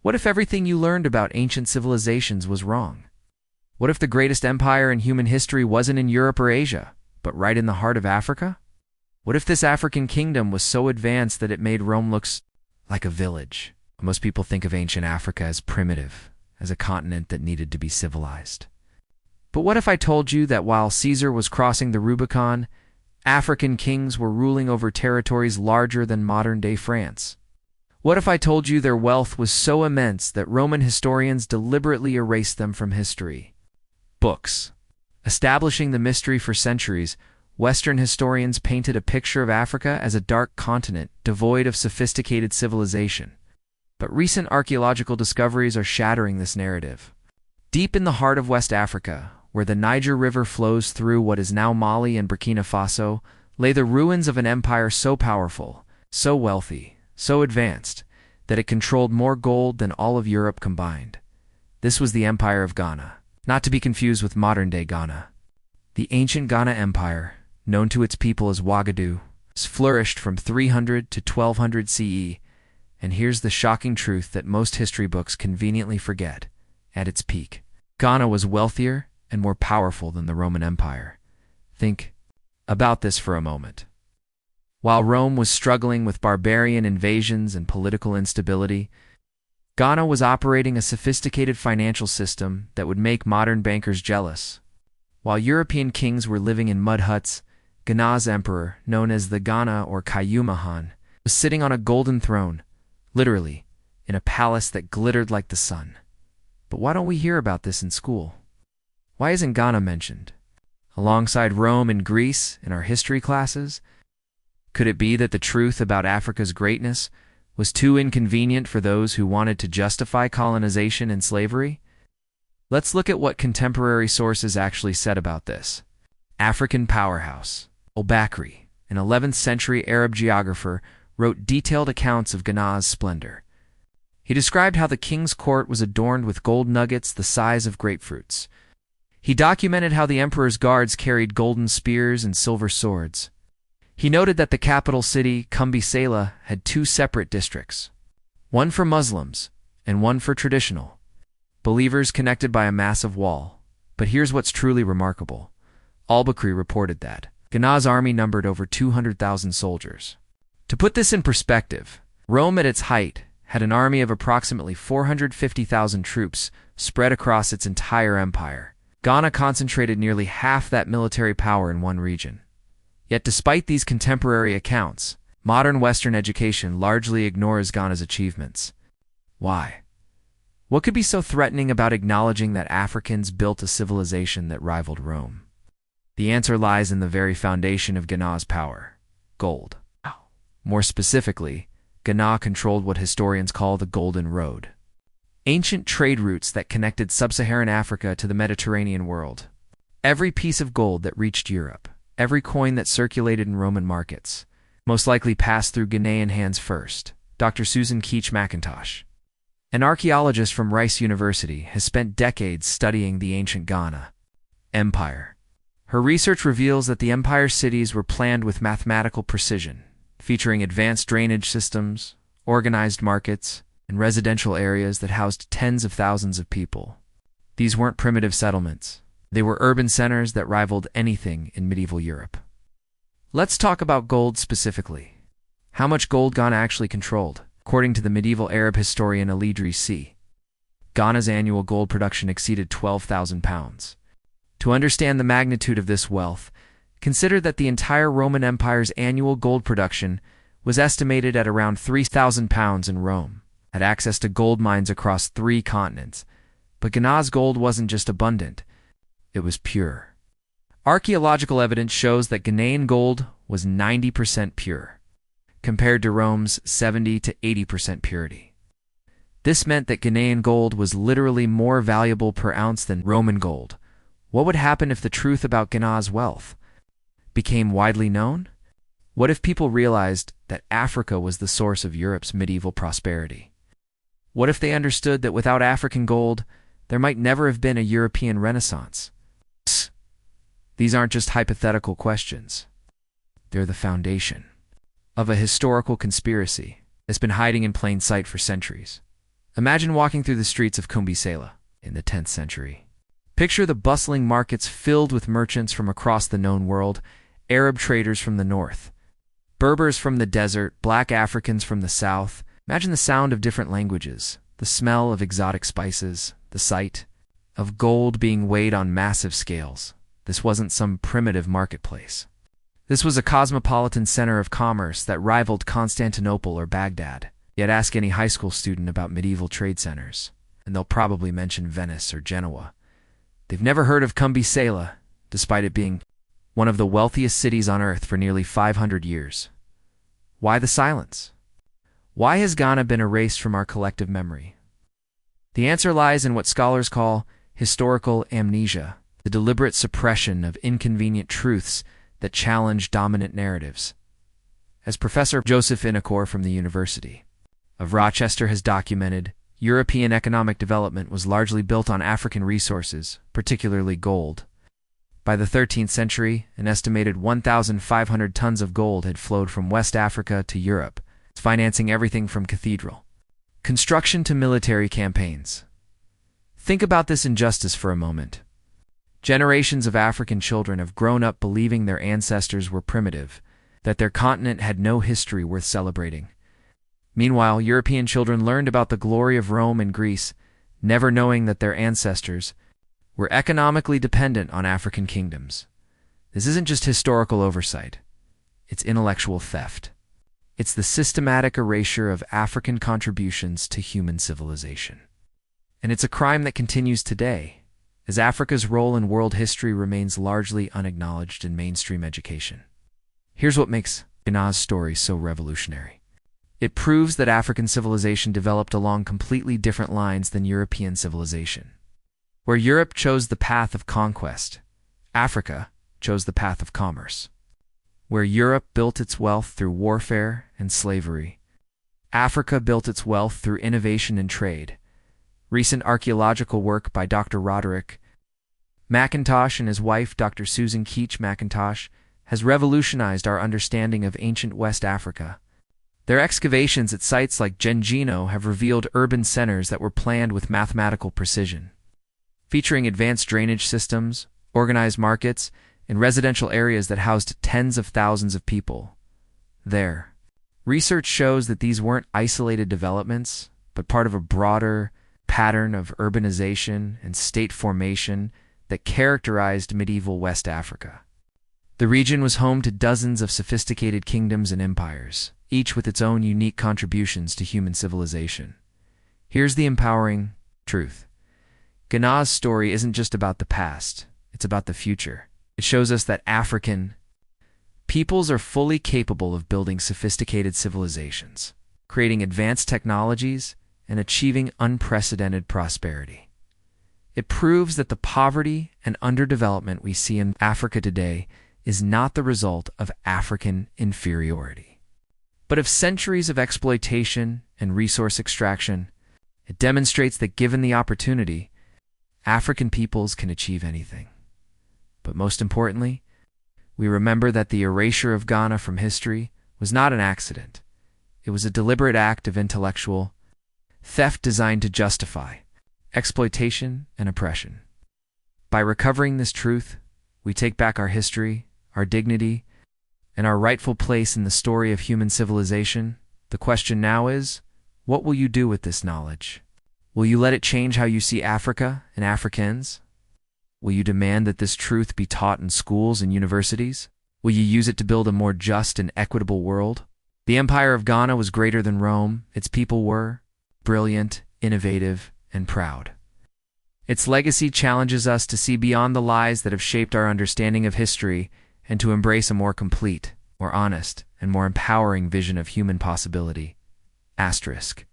What if everything you learned about ancient civilizations was wrong? What if the greatest empire in human history wasn't in Europe or Asia, but right in the heart of Africa? What if this African kingdom was so advanced that it made Rome look like a village? Most people think of ancient Africa as primitive, as a continent that needed to be civilized. But what if I told you that while Caesar was crossing the Rubicon, African kings were ruling over territories larger than modern-day France? What if I told you their wealth was so immense that Roman historians deliberately erased them from history? Books. Establishing the mystery for centuries, Western historians painted a picture of Africa as a dark continent devoid of sophisticated civilization. But recent archaeological discoveries are shattering this narrative. Deep in the heart of West Africa, where the Niger River flows through what is now Mali and Burkina Faso, lay the ruins of an empire so powerful, so wealthy, so advanced, that it controlled more gold than all of Europe combined. This was the Empire of Ghana, not to be confused with modern-day Ghana. The ancient Ghana Empire, known to its people as Ouagadougou, flourished from 300 to 1200 CE, and here's the shocking truth that most history books conveniently forget. At its peak, Ghana was wealthier and more powerful than the Roman Empire. Think about this for a moment. While Rome was struggling with barbarian invasions and political instability, Ghana was operating a sophisticated financial system that would make modern bankers jealous. While European kings were living in mud huts, Ghana's emperor, known as the Ghana or Kayumahan, was sitting on a golden throne, literally, in a palace that glittered like the sun. But why don't we hear about this in school? Why isn't Ghana mentioned? Alongside Rome and Greece in our history classes? Could it be that the truth about Africa's greatness was too inconvenient for those who wanted to justify colonization and slavery? Let's look at what contemporary sources actually said about this. African powerhouse Al-Bakri, an 11th century Arab geographer, wrote detailed accounts of Ghana's splendor. He described how the king's court was adorned with gold nuggets the size of grapefruits. He documented how the emperor's guards carried golden spears and silver swords. He noted that the capital city, Kumbhi had two separate districts, one for Muslims and one for traditional believers connected by a massive wall. But here's what's truly remarkable. Al-Bakri reported that Ghana's army numbered over 200,000 soldiers. To put this in perspective, Rome at its height had an army of approximately 450,000 troops spread across its entire empire. Ghana concentrated nearly half that military power in one region. Yet despite these contemporary accounts, modern Western education largely ignores Ghana's achievements. Why? What could be so threatening about acknowledging that Africans built a civilization that rivaled Rome? The answer lies in the very foundation of Ghana's power: gold. More specifically, Ghana controlled what historians call the Golden Road, ancient trade routes that connected sub-Saharan Africa to the Mediterranean world. Every piece of gold that reached Europe, every coin that circulated in Roman markets, most likely passed through Ghanaian hands first. Dr. Susan Keach McIntosh, an archaeologist from Rice University, has spent decades studying the ancient Ghana Empire. Her research reveals that the empire's cities were planned with mathematical precision, featuring advanced drainage systems, organized markets, and residential areas that housed tens of thousands of people. These weren't primitive settlements. They were urban centers that rivaled anything in medieval Europe. Let's talk about gold specifically. How much gold Ghana actually controlled? According to the medieval Arab historian Al-Idrisi, Ghana's annual gold production exceeded 12,000 pounds. To understand the magnitude of this wealth, consider that the entire Roman Empire's annual gold production was estimated at around 3,000 pounds in Rome, had access to gold mines across 3 continents. But Ghana's gold wasn't just abundant, it was pure. Archaeological evidence shows that Ghanaian gold was 90% pure, compared to Rome's 70 to 80% purity. This meant that Ghanaian gold was literally more valuable per ounce than Roman gold. What would happen if the truth about Ghana's wealth became widely known? What if people realized that Africa was the source of Europe's medieval prosperity? What if they understood that without African gold, there might never have been a European Renaissance? These aren't just hypothetical questions. They're the foundation of a historical conspiracy that's been hiding in plain sight for centuries. Imagine walking through the streets of Kumbhi in the 10th century. Picture the bustling markets filled with merchants from across the known world, Arab traders from the north, Berbers from the desert, black Africans from the south. Imagine the sound of different languages, the smell of exotic spices, the sight of gold being weighed on massive scales. This wasn't some primitive marketplace. This was a cosmopolitan center of commerce that rivaled Constantinople or Baghdad. Yet ask any high school student about medieval trade centers, and they'll probably mention Venice or Genoa. They've never heard of Kumbhi, despite it being one of the wealthiest cities on earth for nearly 500 years. Why the silence? Why has Ghana been erased from our collective memory? The answer lies in what scholars call historical amnesia, the deliberate suppression of inconvenient truths that challenge dominant narratives. As Professor Joseph Inakor from the University of Rochester has documented, European economic development was largely built on African resources, particularly gold. By the 13th century, an estimated 1,500 tons of gold had flowed from West Africa to Europe, financing everything from cathedral construction to military campaigns. Think about this injustice for a moment. Generations of African children have grown up believing their ancestors were primitive, that their continent had no history worth celebrating. Meanwhile, European children learned about the glory of Rome and Greece, never knowing that their ancestors were economically dependent on African kingdoms. This isn't just historical oversight. It's intellectual theft. It's the systematic erasure of African contributions to human civilization. And it's a crime that continues today, as Africa's role in world history remains largely unacknowledged in mainstream education. Here's what makes Ghana's story so revolutionary. It proves that African civilization developed along completely different lines than European civilization. Where Europe chose the path of conquest, Africa chose the path of commerce. Where Europe built its wealth through warfare and slavery, Africa built its wealth through innovation and trade. Recent archaeological work by Dr. Roderick McIntosh and his wife, Dr. Susan Keach McIntosh, has revolutionized our understanding of ancient West Africa. Their excavations at sites like Gengino have revealed urban centers that were planned with mathematical precision, featuring advanced drainage systems, organized markets, and residential areas that housed tens of thousands of people. There, research shows that these weren't isolated developments, but part of a broader pattern of urbanization and state formation that characterized medieval West Africa. The region was home to dozens of sophisticated kingdoms and empires, each with its own unique contributions to human civilization. Here's the empowering truth. Ghana's story isn't just about the past, it's about the future. It shows us that African peoples are fully capable of building sophisticated civilizations, creating advanced technologies, and achieving unprecedented prosperity. It proves that the poverty and underdevelopment we see in Africa today is not the result of African inferiority, but of centuries of exploitation and resource extraction. It demonstrates that given the opportunity, African peoples can achieve anything. But most importantly, we remember that the erasure of Ghana from history was not an accident. It was a deliberate act of intellectual theft designed to justify exploitation and oppression. By recovering this truth, we take back our history, our dignity, and our rightful place in the story of human civilization. The question now is, what will you do with this knowledge? Will you let it change how you see Africa and Africans? Will you demand that this truth be taught in schools and universities? Will you use it to build a more just and equitable world? The Empire of Ghana was greater than Rome. Its people were brilliant, innovative, and proud. Its legacy challenges us to see beyond the lies that have shaped our understanding of history and to embrace a more complete, more honest, and more empowering vision of human possibility. Asterisk.